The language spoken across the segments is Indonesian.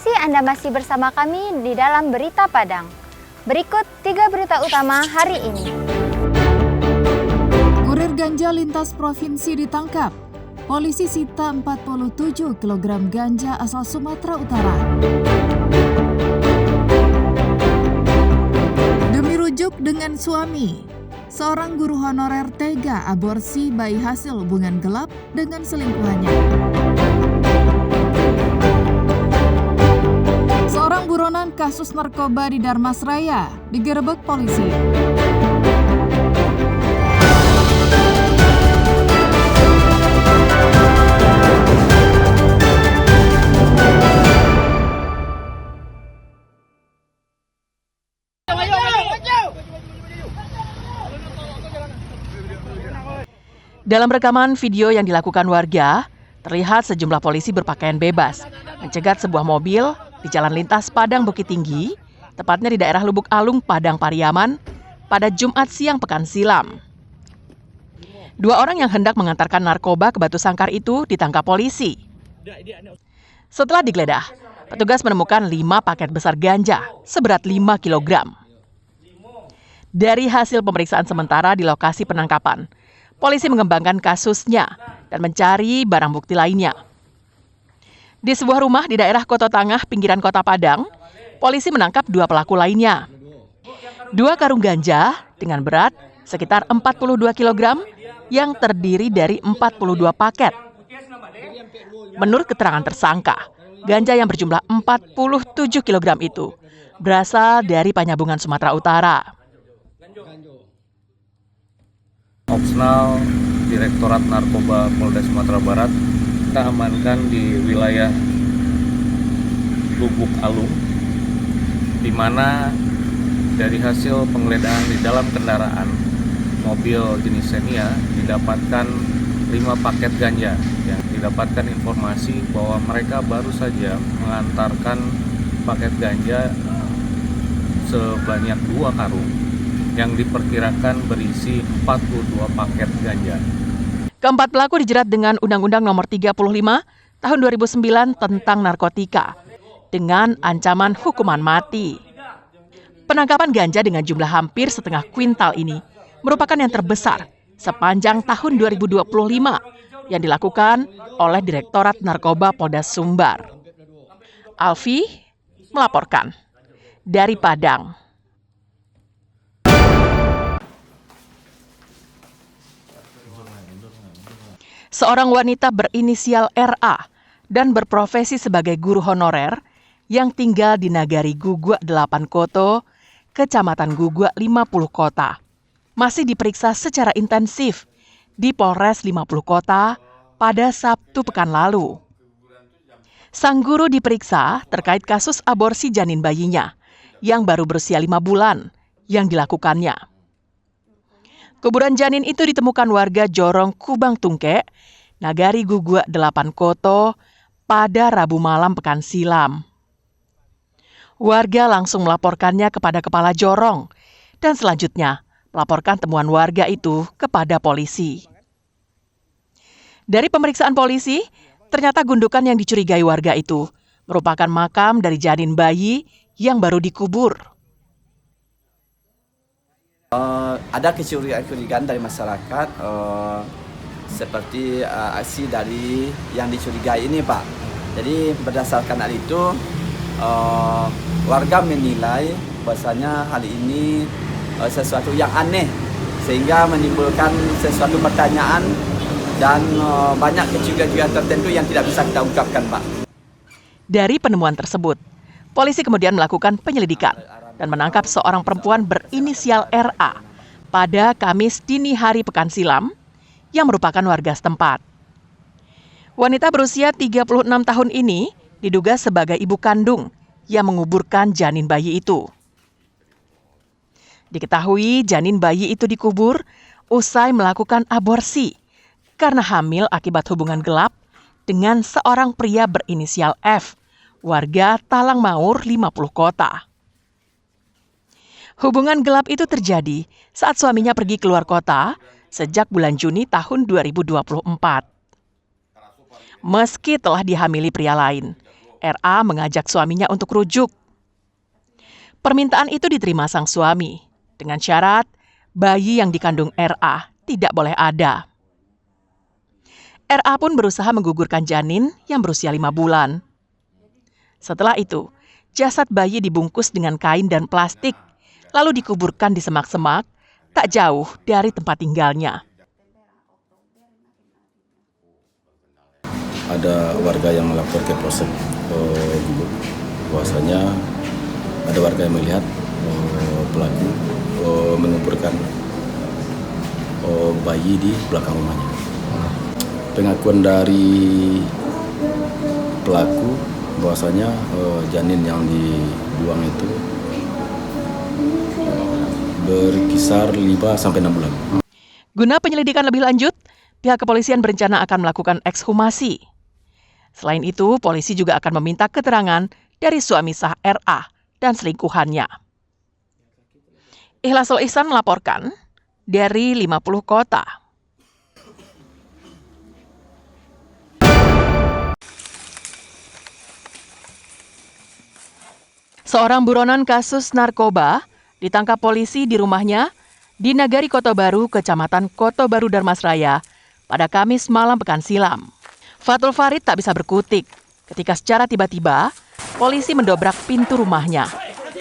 kasih Anda masih bersama kami di dalam Berita Padang. Berikut 3 berita utama hari ini. Kurir ganja lintas provinsi ditangkap. Polisi sita 47 kg ganja asal Sumatera Utara. Demi rujuk dengan suami, seorang guru honorer tega aborsi bayi hasil hubungan gelap dengan selingkuhannya. Seorang buronan kasus narkoba di Darmasraya digerebek polisi. Dalam rekaman video yang dilakukan warga, terlihat sejumlah polisi berpakaian bebas mencegat sebuah mobil di Jalan Lintas Padang Bukit Tinggi, tepatnya di daerah Lubuk Alung, Padang Pariaman, pada Jumat siang pekan silam. 2 orang yang hendak mengantarkan narkoba ke Batu Sangkar itu ditangkap polisi. Setelah digeledah, petugas menemukan 5 paket besar ganja seberat 5 kg. Dari hasil pemeriksaan sementara di lokasi penangkapan, polisi mengembangkan kasusnya dan mencari barang bukti lainnya. Di sebuah rumah di daerah Koto Tangah, pinggiran Kota Padang, polisi menangkap 2 pelaku lainnya. 2 karung ganja dengan berat sekitar 42 kg yang terdiri dari 42 paket. Menurut keterangan tersangka, ganja yang berjumlah 47 kg itu berasal dari Panyabungan, Sumatera Utara. Opsional Direktorat Narkoba Polda Sumatera Barat kita amankan di wilayah Lubuk Alung, di mana dari hasil penggeledahan di dalam kendaraan mobil jenis Xenia didapatkan 5 paket ganja. Yang didapatkan informasi bahwa mereka baru saja mengantarkan paket ganja sebanyak 2 karung yang diperkirakan berisi 42 paket ganja. Keempat pelaku dijerat dengan Undang-Undang Nomor 35 Tahun 2009 tentang narkotika dengan ancaman hukuman mati. Penangkapan ganja dengan jumlah hampir setengah kuintal ini merupakan yang terbesar sepanjang tahun 2025 yang dilakukan oleh Direktorat Narkoba Polda Sumbar. Alfi melaporkan dari Padang. Seorang wanita berinisial RA dan berprofesi sebagai guru honorer yang tinggal di Nagari Gugua 8 Koto, Kecamatan Gugua 50 Kota, masih diperiksa secara intensif di Polres 50 Kota pada Sabtu pekan lalu. Sang guru diperiksa terkait kasus aborsi janin bayinya yang baru berusia 5 bulan yang dilakukannya. Kuburan janin itu ditemukan warga Jorong Kubang Tungke, Nagari Gugua 8 Koto pada Rabu malam pekan silam. Warga langsung melaporkannya kepada Kepala Jorong dan selanjutnya melaporkan temuan warga itu kepada polisi. Dari pemeriksaan polisi, ternyata gundukan yang dicurigai warga itu merupakan makam dari janin bayi yang baru dikubur. Ada kecurigaan dari masyarakat seperti aksi dari yang dicurigai ini, Pak. Jadi berdasarkan hal itu warga menilai bahwasanya hal ini sesuatu yang aneh sehingga menimbulkan sesuatu pertanyaan dan banyak kecurigaan tertentu yang tidak bisa kita ungkapkan, Pak. Dari penemuan tersebut, polisi kemudian melakukan penyelidikan dan menangkap seorang perempuan berinisial RA pada Kamis dini hari pekan silam yang merupakan warga setempat. Wanita berusia 36 tahun ini diduga sebagai ibu kandung yang menguburkan janin bayi itu. Diketahui janin bayi itu dikubur usai melakukan aborsi karena hamil akibat hubungan gelap dengan seorang pria berinisial F, warga Talang Maur 50 Kota. Hubungan gelap itu terjadi saat suaminya pergi keluar kota sejak bulan Juni tahun 2024. Meski telah dihamili pria lain, RA mengajak suaminya untuk rujuk. Permintaan itu diterima sang suami dengan syarat bayi yang dikandung RA tidak boleh ada. RA pun berusaha menggugurkan janin yang berusia 5 bulan. Setelah itu, jasad bayi dibungkus dengan kain dan plastik, lalu dikuburkan di semak-semak tak jauh dari tempat tinggalnya. Ada warga yang melapor ke Polsek Gubuk, bahwasanya ada warga yang melihat pelaku menguburkan bayi di belakang rumahnya. Pengakuan dari pelaku bahwasanya janin yang dibuang itu berkisar 5-6 bulan. Guna penyelidikan lebih lanjut, pihak kepolisian berencana akan melakukan ekshumasi. Selain itu, polisi juga akan meminta keterangan dari suami sah RA dan selingkuhannya. Ikhlasul Ihsan melaporkan dari 50 kota. Seorang buronan kasus narkoba ditangkap polisi di rumahnya di Nagari Kota Baru, Kecamatan Kota Baru, Darmasraya pada Kamis malam pekan silam. Fatul Farid tak bisa berkutik ketika secara tiba-tiba polisi mendobrak pintu rumahnya.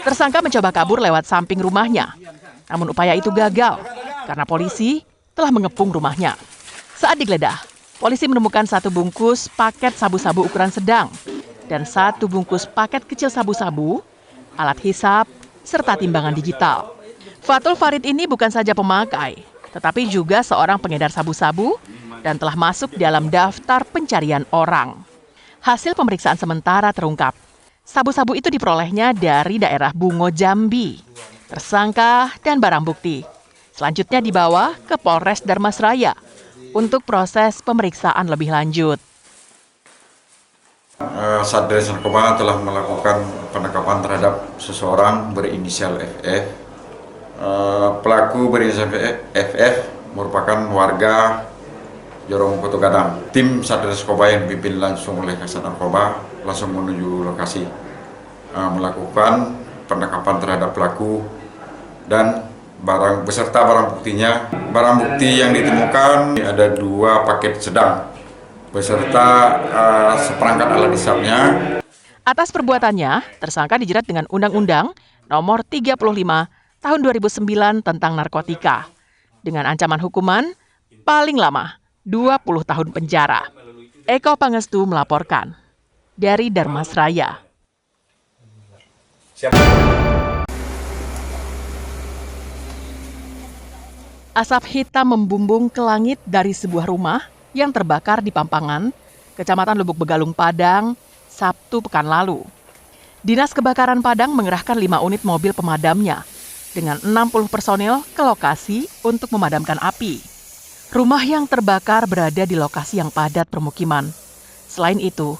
Tersangka mencoba kabur lewat samping rumahnya, namun upaya itu gagal karena polisi telah mengepung rumahnya. Saat digeledah, polisi menemukan 1 bungkus paket sabu-sabu ukuran sedang dan 1 bungkus paket kecil sabu-sabu, alat hisap, serta timbangan digital. Fatul Farid ini bukan saja pemakai, tetapi juga seorang pengedar sabu-sabu dan telah masuk dalam daftar pencarian orang. Hasil pemeriksaan sementara terungkap, sabu-sabu itu diperolehnya dari daerah Bungo, Jambi. Tersangka dan barang bukti selanjutnya dibawa ke Polres Darmasraya untuk proses pemeriksaan lebih lanjut. Satgas Narkoba telah melakukan penangkapan terhadap seseorang berinisial FF. Pelaku berinisial FF merupakan warga Jorong Koto Gadang. Tim Satgas Narkoba yang dipimpin langsung oleh Kasat Narkoba langsung menuju lokasi melakukan penangkapan terhadap pelaku dan barang beserta barang buktinya. Barang bukti yang ditemukan ada 2 paket sedang beserta seperangkat alat hisapnya. Atas perbuatannya, tersangka dijerat dengan Undang-Undang Nomor 35 Tahun 2009 tentang narkotika dengan ancaman hukuman paling lama 20 tahun penjara. Eko Pangestu melaporkan dari Darmasraya. Asap hitam membumbung ke langit dari sebuah rumah yang terbakar di Pampangan, Kecamatan Lubuk Begalung, Padang, Sabtu pekan lalu. Dinas Kebakaran Padang mengerahkan 5 unit mobil pemadamnya dengan 60 personil ke lokasi untuk memadamkan api. Rumah yang terbakar berada di lokasi yang padat permukiman. Selain itu,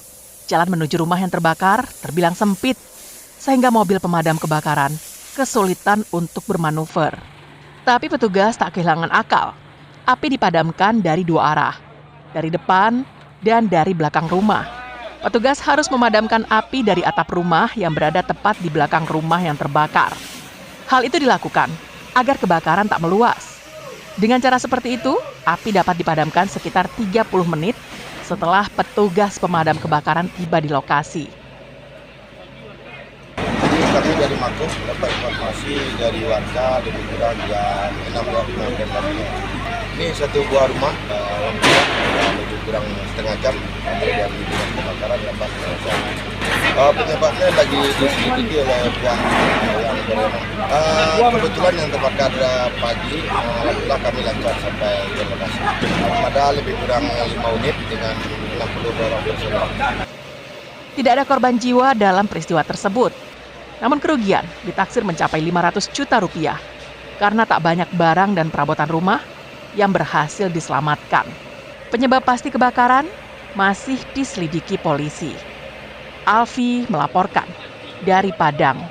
jalan menuju rumah yang terbakar terbilang sempit, sehingga mobil pemadam kebakaran kesulitan untuk bermanuver. Tapi petugas tak kehilangan akal. Api dipadamkan dari 2 arah, dari depan dan dari belakang rumah. Petugas harus memadamkan api dari atap rumah yang berada tepat di belakang rumah yang terbakar. Hal itu dilakukan agar kebakaran tak meluas. Dengan cara seperti itu, api dapat dipadamkan sekitar 30 menit setelah petugas pemadam kebakaran tiba di lokasi. Kami dari Mako dapat informasi dari warga lebih kurang jam 6.15. Ini 1 buah rumah lebih kurang setengah jam dari kebakaran dapat selesai. Penyebabnya lagi diselidiki oleh pihak yang berwenang. Kebetulan yang terbakar pagi, alhamdulillah kami lancar sampai ke lokasi. Ada lebih kurang 5 unit dengan 60 orang personel. Tidak ada korban jiwa dalam peristiwa tersebut. Namun kerugian ditaksir mencapai 500 juta rupiah karena tak banyak barang dan perabotan rumah yang berhasil diselamatkan. Penyebab pasti kebakaran masih diselidiki polisi. Alfi melaporkan dari Padang.